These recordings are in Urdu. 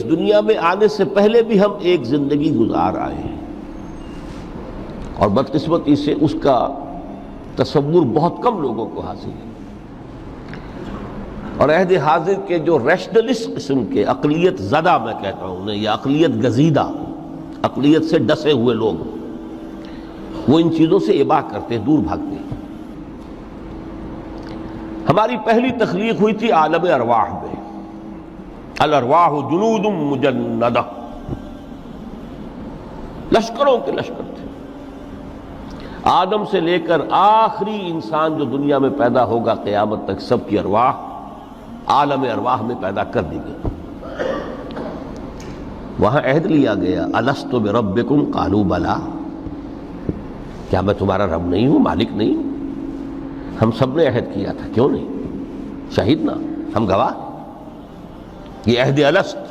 اس دنیا میں آنے سے پہلے بھی ہم ایک زندگی گزار آئے ہیں، اور بدقسمتی سے اس کا تصور بہت کم لوگوں کو حاصل ہے۔ اور عہد حاضر کے جو ریشنلسٹ قسم کے عقلیت زدہ میں کہتا ہوں انہیں، یا عقلیت گزیدہ، عقلیت سے ڈسے ہوئے لوگ، وہ ان چیزوں سے اباع کرتے، دور بھاگتے ہیں۔ ہماری پہلی تخلیق ہوئی تھی عالم ارواح میں، الارواح جنود مجندہ، لشکروں کے لشکر تھے۔ آدم سے لے کر آخری انسان جو دنیا میں پیدا ہوگا قیامت تک، سب کی ارواح عالم ارواح میں پیدا کر دی گئی۔ وہاں عہد لیا گیا، الست بربکم قالوا بلا، کیا میں تمہارا رب نہیں ہوں، مالک نہیں ہوں؟ ہم سب نے عہد کیا تھا، کیوں نہیں؟ شہید نا، ہم گواہ۔ یہ عہد الست۔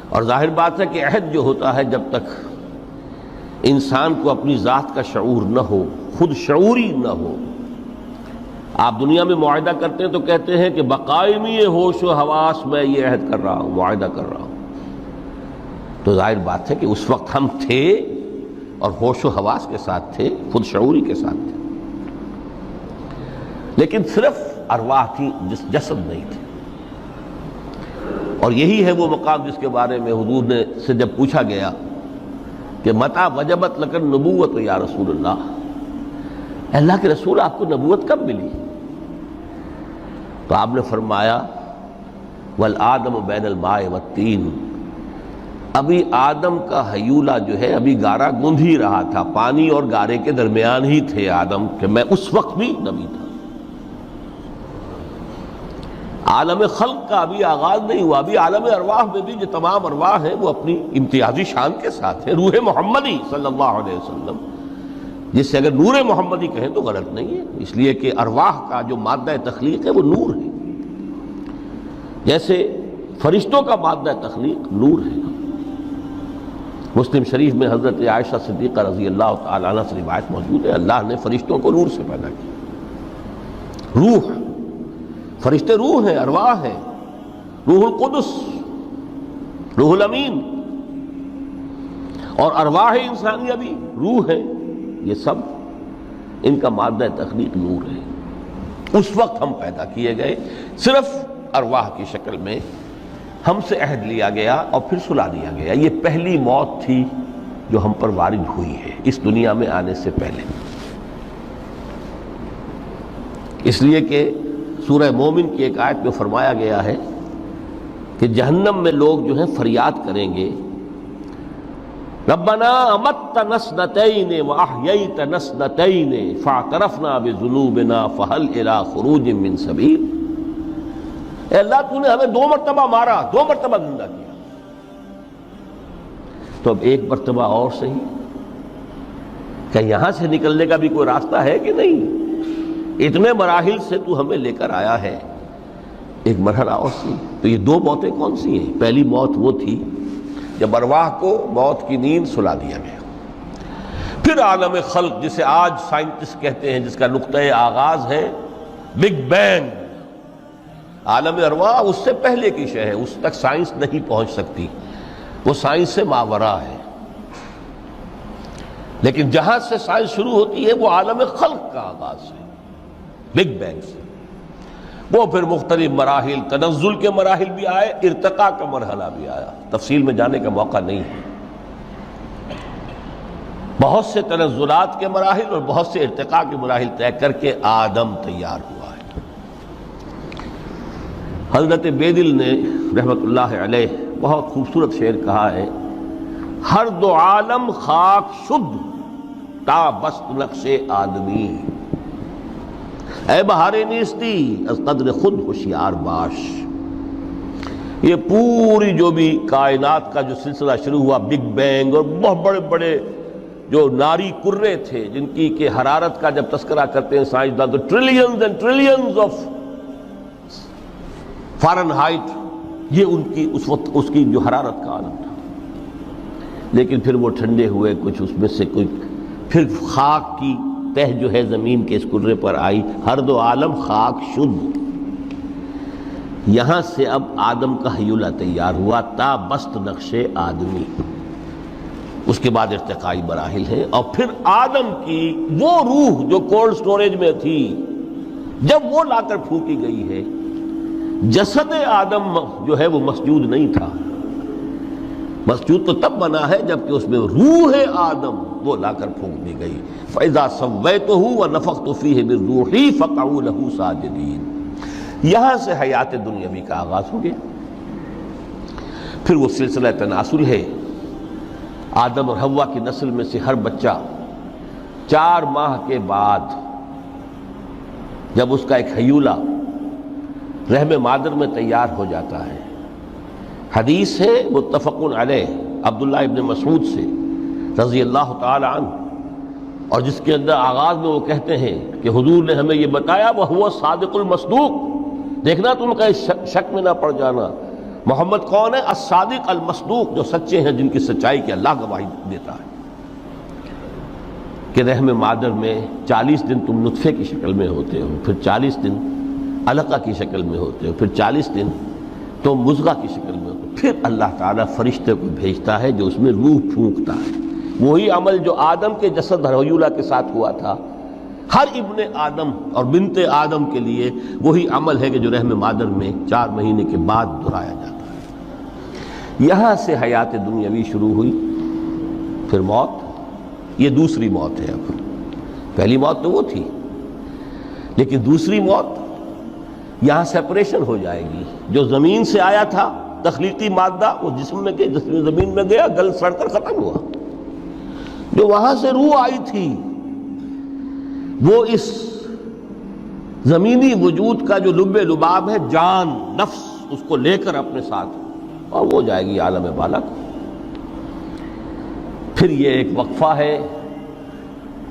اور ظاہر بات ہے کہ عہد جو ہوتا ہے، جب تک انسان کو اپنی ذات کا شعور نہ ہو، خود شعوری نہ ہو، آپ دنیا میں معاہدہ کرتے ہیں تو کہتے ہیں کہ بقائمی ہوش و حواس میں یہ عہد کر رہا ہوں، معاہدہ کر رہا ہوں، تو ظاہر بات ہے کہ اس وقت ہم تھے اور ہوش و حواس کے ساتھ تھے، خود شعوری کے ساتھ تھے، لیکن صرف ارواح تھی، جسد نہیں تھے۔ اور یہی ہے وہ مقام جس کے بارے میں حضور نے سے جب پوچھا گیا کہ متى وجبت لک النبوۃ یا رسول اللہ، اللہ کے رسول آپ کو نبوت کب ملی؟ تو آپ نے فرمایا والآدم بین الماء والطین، ابھی آدم کا حیولہ جو ہے ابھی گارا گوندھ ہی رہا تھا، پانی اور گارے کے درمیان ہی تھے آدم، کہ میں اس وقت بھی نبی تھا۔ عالم خلق کا ابھی آغاز نہیں ہوا، ابھی عالم ارواح میں بھی جو تمام ارواح ہیں وہ اپنی امتیازی شان کے ساتھ ہیں۔ روح محمدی صلی اللہ علیہ وسلم، جس سے اگر نور محمدی کہیں تو غلط نہیں ہے، اس لیے کہ ارواح کا جو مادہ تخلیق ہے وہ نور ہے، جیسے فرشتوں کا مادہ تخلیق نور ہے۔ مسلم شریف میں حضرت عائشہ صدیقہ رضی اللہ تعالی عنہ سے روایت موجود ہے، اللہ نے فرشتوں کو نور سے پیدا کیا۔ روح، فرشتے روح ہیں، ارواح ہیں، روح القدس، روح الامین، اور ارواح انسانیہ بھی روح ہے، یہ سب ان کا مادہ تخلیق نور ہے۔ اس وقت ہم پیدا کیے گئے، صرف ارواح کی شکل میں ہم سے عہد لیا گیا اور پھر سلا دیا گیا۔ یہ پہلی موت تھی جو ہم پر وارد ہوئی ہے اس دنیا میں آنے سے پہلے، اس لیے کہ سورہ مومن کی ایک آیت میں فرمایا گیا ہے کہ جہنم میں لوگ جو ہیں فریاد کریں گے، ربنا امتنا اثنتین واحییتنا اثنتین فاعترفنا بذنوبنا فهل الى خروج من سبیل، اے اللہ تو نے ہمیں 2 مرتبہ مارا، 2 مرتبہ زندہ کیا، تو اب 1 مرتبہ اور صحیح، کہ یہاں سے نکلنے کا بھی کوئی راستہ ہے کہ نہیں؟ اتنے مراحل سے تو ہمیں لے کر آیا ہے، ایک مرحلہ اور سی۔ تو یہ 2 موتیں کون سی ہیں؟ پہلی موت وہ تھی جب ارواح کو موت کی نیند سلا دیا گیا۔ پھر عالم خلق، جسے آج سائنٹسٹ کہتے ہیں، جس کا نقطۂ آغاز ہے بگ بینگ، عالم ارواح اس سے پہلے کی شے ہے، اس تک سائنس نہیں پہنچ سکتی، وہ سائنس سے ماوراء ہے، لیکن جہاں سے سائنس شروع ہوتی ہے وہ عالم خلق کا آغاز ہے، بگ بینگ سے۔ وہ پھر مختلف مراحل، تنزل کے مراحل بھی آئے، ارتقاء کا مرحلہ بھی آیا، تفصیل میں جانے کا موقع نہیں ہے۔ بہت سے تنزلات کے مراحل اور بہت سے ارتقاء کے مراحل طے کر کے آدم تیار ہوا ہے۔ حضرت بیدل نے رحمت اللہ علیہ بہت خوبصورت شعر کہا ہے، ہر 2 عالم خاک شد تا بست نقش آدمی، اے بہار نیستی از قدر خود ہوشیار باش۔ یہ پوری جو بھی کائنات کا جو سلسلہ شروع ہوا، بگ بینگ، اور بہت بڑے بڑے جو ناری کرے تھے جن کی کہ حرارت کا جب تذکرہ کرتے ہیں سائنسدان تو trillions and trillions of foreign height, یہ ان کی اس وقت اس کی جو حرارت کا عالم تھا، لیکن پھر وہ ٹھنڈے ہوئے، کچھ اس میں سے کوئی، پھر خاک کی تہ جو ہے زمین کے اس کرے پر آئی، ہر 2 عالم خاک شد۔ یہاں سے اب آدم کا حیولہ تیار ہوا، تا بست نقش آدمی، اس کے بعد ارتقائی مراحل ہیں، اور پھر آدم کی وہ روح جو کولڈ سٹوریج میں تھی جب وہ لا کر پھونکی گئی ہے، جسد آدم جو ہے وہ مسجود نہیں تھا، مسجود تو تب بنا ہے جبکہ اس میں روح آدم وہ لا کر پھونک دی گئی۔ فَإِذَا سَوَّيْتُهُ وَنَفَخْتُ فِيهِ مِن رُوحِي فَقَعُوا لَهُ سَاجِدِينَ۔ یہاں سے حیات دنیاوی کا آغاز ہو گیا۔ پھر وہ سلسلہ تناسل ہے، آدم اور حوا کی نسل میں سے ہر بچہ 4 ماہ کے بعد جب اس کا ایک حیولہ رحم مادر میں تیار ہو جاتا ہے، حدیث ہے متفق علیہ عبداللہ ابن مسعود سے رضی اللہ تعالی عنہ، اور جس کے اندر آغاز میں وہ کہتے ہیں کہ حضور نے ہمیں یہ بتایا وَهُوَ الصادق المصدوق، دیکھنا تم کہیں شک میں نہ پڑ جانا، محمد کون ہے؟ الصادق المصدوق، جو سچے ہیں، جن کی سچائی کی اللہ گواہی دیتا ہے، کہ رحم مادر میں 40 دن تم نطفے کی شکل میں ہوتے ہو، پھر 40 دن علقہ کی شکل میں ہوتے ہو، پھر 40 دن تو مضغہ کی شکل میں ہوتے ہو، پھر اللہ تعالیٰ فرشتے کو بھیجتا ہے جو اس میں روح پھونکتا ہے۔ وہی عمل جو آدم کے جسد حیولہ کے ساتھ ہوا تھا، ہر ابن آدم اور بنت آدم کے لیے وہی عمل ہے کہ جو رحم مادر میں 4 مہینے کے بعد دہرایا جاتا ہے۔ یہاں سے حیات دنیاوی شروع ہوئی، پھر موت، یہ دوسری موت ہے۔ اب پہلی موت تو وہ تھی، لیکن دوسری موت یہاں سیپریشن ہو جائے گی۔ جو زمین سے آیا تھا تخلیقی مادہ، وہ جسم میں گیا، جسم زمین میں گیا، گل سڑ کر ختم ہوا۔ جو وہاں سے روح آئی تھی وہ اس زمینی وجود کا جو لب لباب ہے، جان، نفس، اس کو لے کر اپنے ساتھ، اور وہ جائے گی عالم بالا کو۔ پھر یہ ایک وقفہ ہے،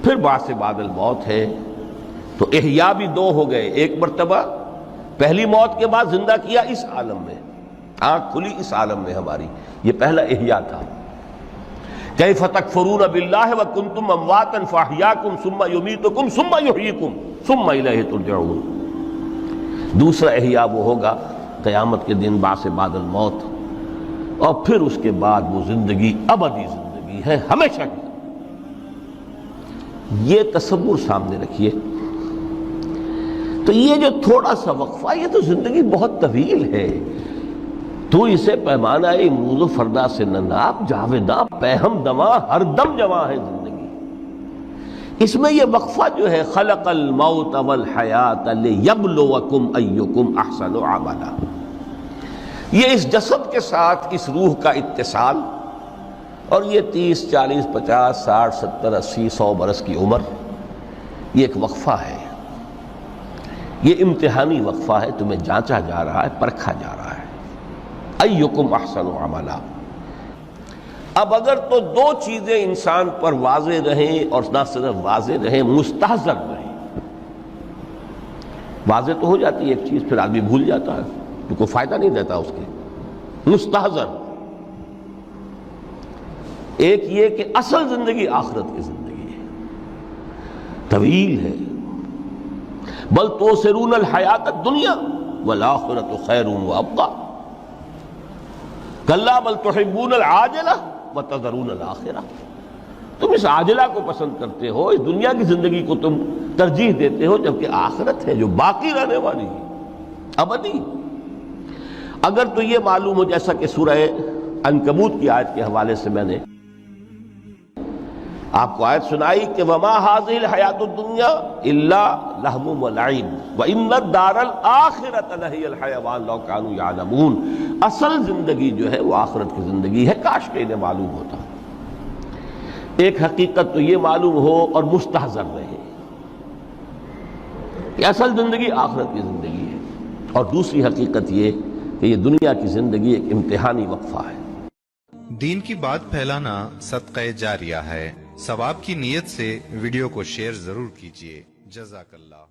پھر بعث بعد الموت ہے۔ تو احیاء بھی 2 ہو گئے، ایک مرتبہ پہلی موت کے بعد زندہ کیا اس عالم میں، آنکھ کھلی اس عالم میں ہماری، یہ پہلا احیاء تھا۔ کیف تکفرون باللہ وکنتم امواتا فاحیاکم ثم یمیتکم ثم یحییکم ثم الیہ ترجعون۔ دوسرا احیاء وہ ہوگا قیامت کے دن، بعث بعد الموت، اور پھر اس کے بعد وہ زندگی ابدی زندگی ہے، ہمیشہ کی۔ یہ تصور سامنے رکھیے۔ تو یہ جو تھوڑا سا وقفہ، یہ تو زندگی بہت طویل ہے، تو اسے پیمانہ امروز و فردا سے نہ ناپ، جاویداں پیہم دماں ہر دم جواں ہے زندگی۔ اس میں یہ وقفہ جو ہے، خلق الموت والحیات لیبلوکم ایکم احسن عملا، یہ اس جسد کے ساتھ اس روح کا اتصال، اور یہ 30 40 50 60 70 80 100 برس کی عمر، یہ ایک وقفہ ہے، یہ امتحانی وقفہ ہے، تمہیں جانچا جا رہا ہے، پرکھا جا رہا ہے۔ ایکم احسن عملا۔ اب اگر تو 2 چیزیں انسان پر واضح رہیں، اور نہ صرف واضح رہیں، مستحضر رہیں۔ واضح تو ہو جاتی ہے ایک چیز، پھر آدمی بھول جاتا ہے، تو کوئی فائدہ نہیں دیتا اس کے۔ مستحضر ایک یہ کہ اصل زندگی آخرت کی زندگی ہے، طویل ہے۔ بل توثرون الحیات الدنیا والآخرۃ خیر وابقیٰ، کلا بل تحبون العاجلہ وتذرون الآخرہ، تم اس عاجلہ کو پسند کرتے ہو، اس دنیا کی زندگی کو تم ترجیح دیتے ہو، جبکہ آخرت ہے جو باقی رہنے والی ہے، ابدی۔ اگر تو یہ معلوم ہو، جیسا کہ سورہ عنکبوت کی آیت کے حوالے سے میں نے آپ کو آیت سنائی کہ وما هذه الحیات الدنیا الا لہو ولعب وان الدار الاخرۃ لہی الحیوان لو کانوا یعلمون، اصل زندگی جو ہے وہ آخرت کی زندگی ہے، کاش کہ انہیں معلوم ہوتا۔ ایک حقیقت تو یہ معلوم ہو اور مستحضر رہے کہ اصل زندگی آخرت کی زندگی ہے، اور دوسری حقیقت یہ کہ یہ دنیا کی زندگی ایک امتحانی وقفہ ہے۔ دین کی بات پھیلانا صدقہ جاریہ ہے، ثواب کی نیت سے ویڈیو کو شیئر ضرور کیجیے۔ جزاک اللہ۔